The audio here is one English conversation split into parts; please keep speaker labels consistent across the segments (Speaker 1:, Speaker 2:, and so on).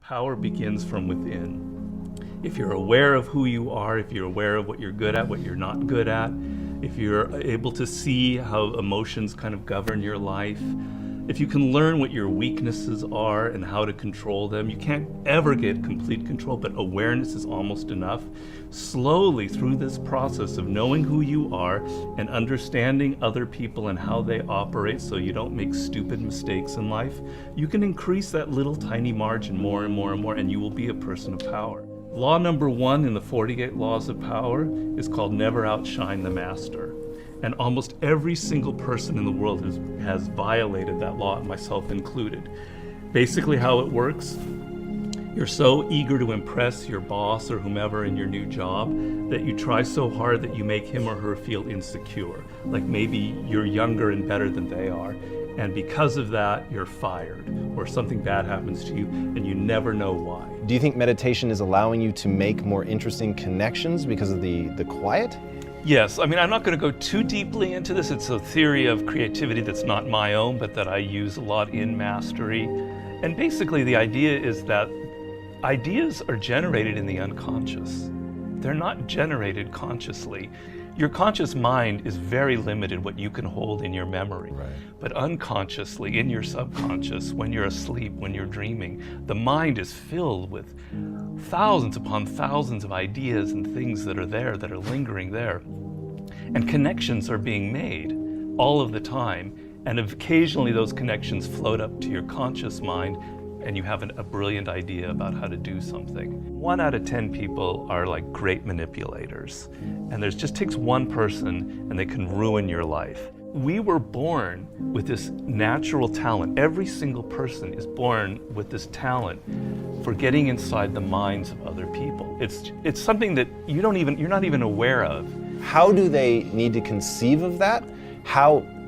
Speaker 1: Power begins from within. If you're aware of who you are, if you're aware of what you're good at, what you're not good at, if you're able to see how emotions kind of govern your life, if you can learn what your weaknesses are and how to control them, you can't ever get complete control, but awareness is almost enough. Slowly through this process of knowing who you are and understanding other people and how they operate so you don't make stupid mistakes in life, you can increase that little tiny margin more and more and more, and you will be a person of power. Law number 1 in the 48 Laws of Power is called never outshine the master. And almost every single person in the world has violated that law, myself included. Basically how it works, you're so eager to impress your boss or whomever in your new job that you try so hard that you make him or her feel insecure. Like maybe you're younger and better than they are, and because of that, you're fired, or something bad happens to you, and you never know why.
Speaker 2: Do you think meditation is allowing you to make more interesting connections because of the quiet?
Speaker 1: Yes, I mean, I'm not going to go too deeply into this. It's a theory of creativity that's not my own, but that I use a lot in Mastery. And basically the idea is that ideas are generated in the unconscious. They're not generated consciously. Your conscious mind is very limited what you can hold in your memory.
Speaker 2: Right.
Speaker 1: But unconsciously, in your subconscious, when you're asleep, when you're dreaming, the mind is filled with thousands upon thousands of ideas and things that are there, that are lingering there. And connections are being made all of the time. And occasionally those connections float up to your conscious mind, and you have a brilliant idea about how to do something. 1 out of 10 people are like great manipulators. And there just takes one person and they can ruin your life. We were born with this natural talent. Every single person is born with this talent for getting inside the minds of other people. It's something that you're not even aware of.
Speaker 2: How do they need to conceive of that?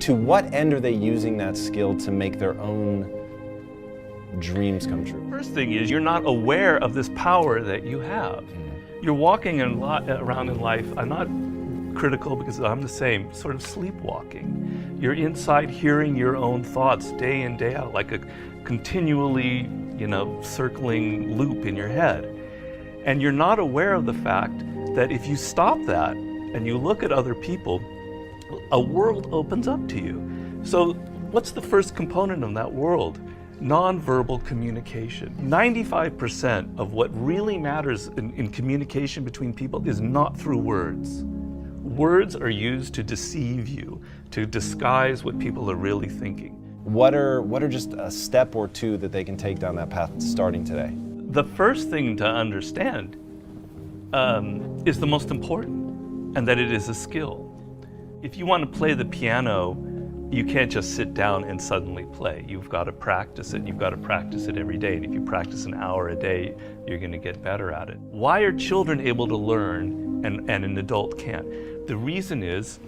Speaker 2: To what end are they using that skill to make their own dreams come true?
Speaker 1: First thing is, you're not aware of this power that you have. You're walking around in life, I'm not critical because I'm the same, sort of sleepwalking. You're inside hearing your own thoughts day in, day out, like a continually, circling loop in your head. And you're not aware of the fact that if you stop that and you look at other people, a world opens up to you. So what's the first component of that world? Nonverbal communication. 95% of what really matters in communication between people is not through words. Words are used to deceive you, to disguise what people are really thinking.
Speaker 2: What are just a step or two that they can take down that path starting today?
Speaker 1: The first thing to understand is the most important, and that it is a skill. If you want to play the piano, you can't just sit down and suddenly play. You've got to practice it. You've got to practice it every day. And if you practice an hour a day, you're going to get better at it. Why are children able to learn and an adult can't? The reason is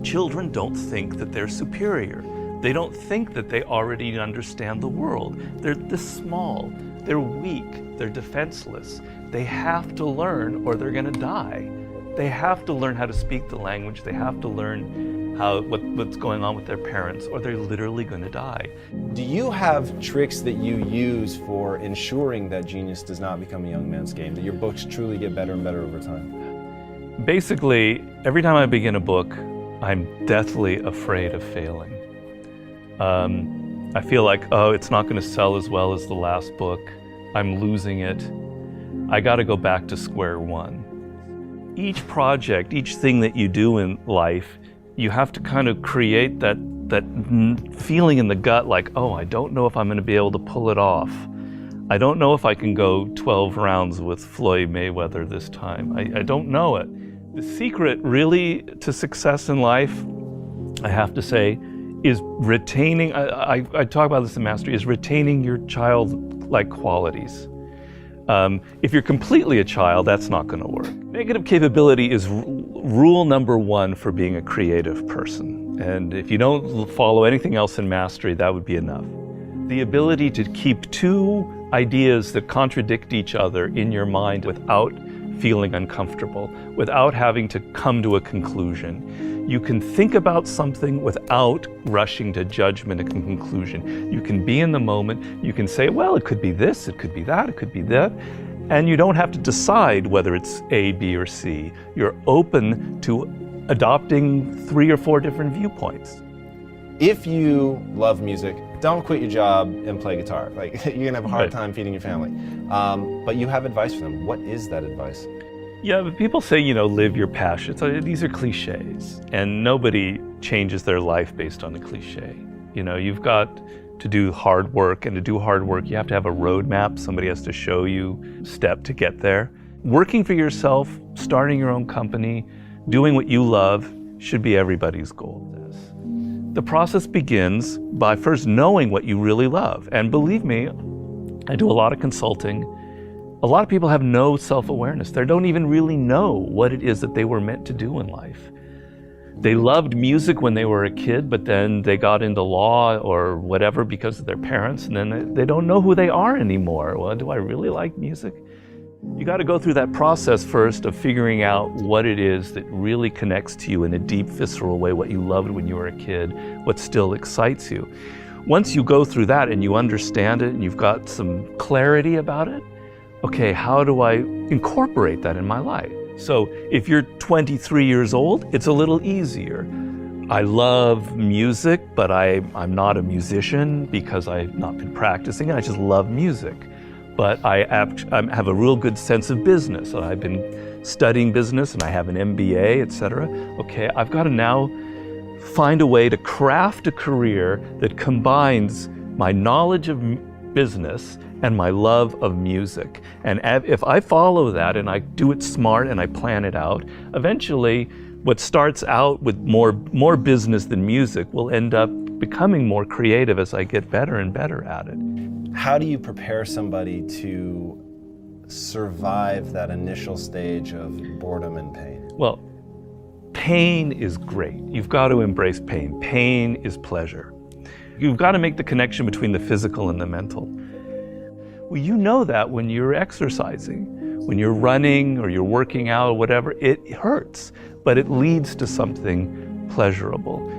Speaker 1: children don't think that they're superior. They don't think that they already understand the world. They're this small. They're weak. They're defenseless. They have to learn or they're going to die. They have to learn how to speak the language. They have to learn what's going on with their parents, or they're literally going to die.
Speaker 2: Do you have tricks that you use for ensuring that genius does not become a young man's game, that your books truly get better and better over time?
Speaker 1: Basically, every time I begin a book, I'm deathly afraid of failing. I feel like, it's not going to sell as well as the last book. I'm losing it. I got to go back to square one. Each project, each thing that you do in life, you have to kind of create that feeling in the gut like, I don't know if I'm going to be able to pull it off. I don't know if I can go 12 rounds with Floyd Mayweather this time. I don't know it. The secret really to success in life, I have to say, is retaining, I talk about this in Mastery, is retaining your childlike qualities. If you're completely a child, that's not going to work. Negative capability is rule number 1 for being a creative person. And if you don't follow anything else in Mastery, that would be enough. The ability to keep 2 ideas that contradict each other in your mind without feeling uncomfortable, without having to come to a conclusion. You can think about something without rushing to judgment and conclusion. You can be in the moment. You can say, well, it could be this, it could be that, it could be that. And you don't have to decide whether it's A, B, or C. You're open to adopting 3 or 4 different viewpoints.
Speaker 2: If you love music, don't quit your job and play guitar. Like, you're gonna have a hard time feeding your family. But you have advice for them. What is that advice?
Speaker 1: Yeah, but people say, live your passion. So these are cliches, and nobody changes their life based on a cliche. You've got to do hard work, and to do hard work, you have to have a roadmap. Somebody has to show you step to get there. Working for yourself, starting your own company, doing what you love should be everybody's goal. The process begins by first knowing what you really love. And believe me, I do a lot of consulting. A lot of people have no self-awareness. They don't even really know what it is that they were meant to do in life. They loved music when they were a kid, but then they got into law or whatever because of their parents, and then they don't know who they are anymore. Well, do I really like music? You got to go through that process first of figuring out what it is that really connects to you in a deep, visceral way, what you loved when you were a kid, what still excites you. Once you go through that and you understand it and you've got some clarity about it, okay, how do I incorporate that in my life? So if you're 23 years old, it's a little easier. I love music, but I'm not a musician because I've not been practicing it. I just love music. But I have a real good sense of business. I've been studying business and I have an MBA, etc. Okay, I've got to now find a way to craft a career that combines my knowledge of business and my love of music. And if I follow that and I do it smart and I plan it out, eventually what starts out with more business than music will end up becoming more creative as I get better and better at it.
Speaker 2: How do you prepare somebody to survive that initial stage of boredom and pain?
Speaker 1: Well, pain is great. You've got to embrace pain. Pain is pleasure. You've got to make the connection between the physical and the mental. Well, you know that when you're exercising, when you're running or you're working out or whatever, it hurts, but it leads to something pleasurable.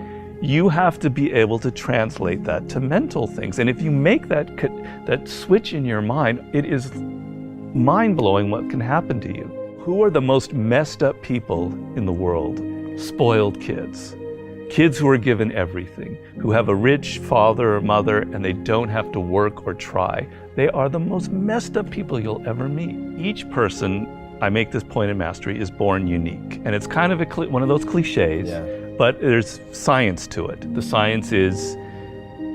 Speaker 1: You have to be able to translate that to mental things. And if you make that switch in your mind, it is mind-blowing what can happen to you. Who are the most messed up people in the world? Spoiled kids. Kids who are given everything, who have a rich father or mother and they don't have to work or try. They are the most messed up people you'll ever meet. Each person, I make this point in Mastery, is born unique. And it's kind of one of those cliches. Yeah. But there's science to it. The science is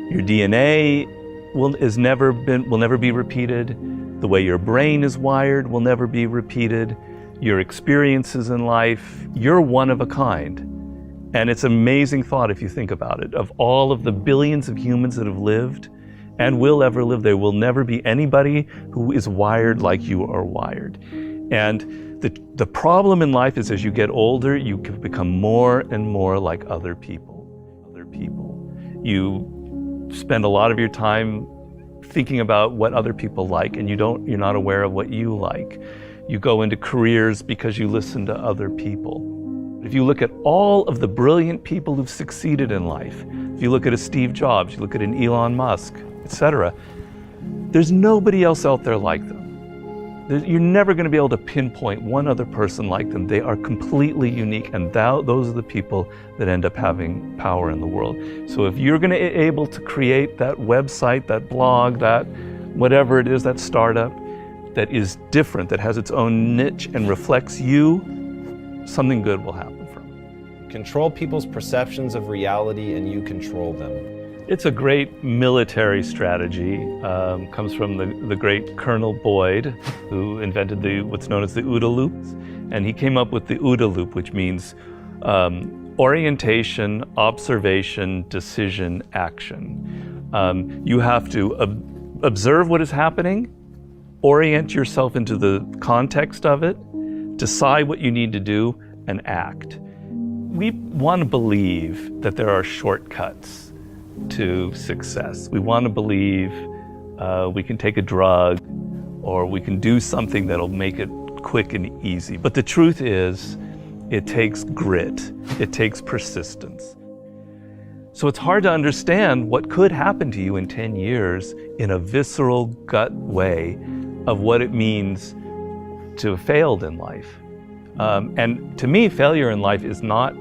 Speaker 1: your DNA will never be repeated. The way your brain is wired will never be repeated. Your experiences in life, you're one of a kind. And it's an amazing thought if you think about it. Of all of the billions of humans that have lived and will ever live, there will never be anybody who is wired like you are wired. And the problem in life is as you get older, you can become more and more like other people. You spend a lot of your time thinking about what other people like, and you're not aware of what you like. You go into careers because you listen to other people. If you look at all of the brilliant people who've succeeded in life, if you look at a Steve Jobs, you look at an Elon Musk, etc., there's nobody else out there like them. You're never going to be able to pinpoint one other person like them. They are completely unique, and those are the people that end up having power in the world. So if you're going to be able to create that website, that blog, that whatever it is, that startup that is different, that has its own niche and reflects you, something good will happen from it.
Speaker 2: Control people's perceptions of reality and you control them.
Speaker 1: It's a great military strategy. Comes from the great Colonel Boyd, who invented what's known as the OODA loop. And he came up with the OODA loop, which means orientation, observation, decision, action. You have to observe what is happening, orient yourself into the context of it, decide what you need to do, and act. We want to believe that there are shortcuts to success. We want to believe we can take a drug or we can do something that'll make it quick and easy. But the truth is, it takes grit. It takes persistence. So it's hard to understand what could happen to you in 10 years in a visceral gut way of what it means to have failed in life. And to me, failure in life is not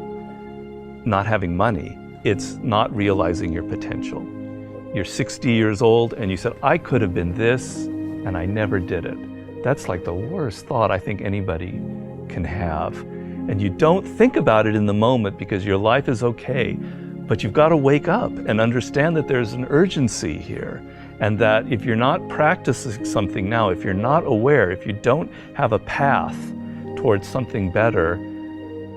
Speaker 1: having money. It's not realizing your potential. You're 60 years old and you said, I could have been this, and I never did it. That's like the worst thought I think anybody can have. And you don't think about it in the moment because your life is okay, but you've got to wake up and understand that there's an urgency here. And that if you're not practicing something now, if you're not aware, if you don't have a path towards something better,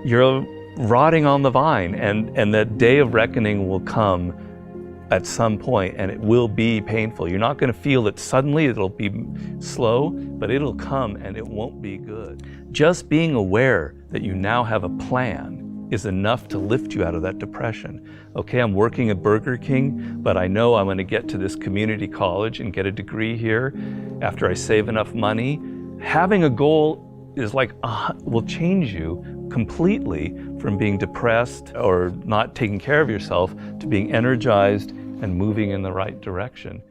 Speaker 1: you're rotting on the vine, and that day of reckoning will come at some point, and it will be painful. You're not going to feel it suddenly, it'll be slow, but it'll come and it won't be good. Just being aware that you now have a plan is enough to lift you out of that depression. Okay, I'm working at Burger King, but I know I'm going to get to this community college and get a degree here after I save enough money. Having a goal is like, will change you completely from being depressed or not taking care of yourself to being energized and moving in the right direction.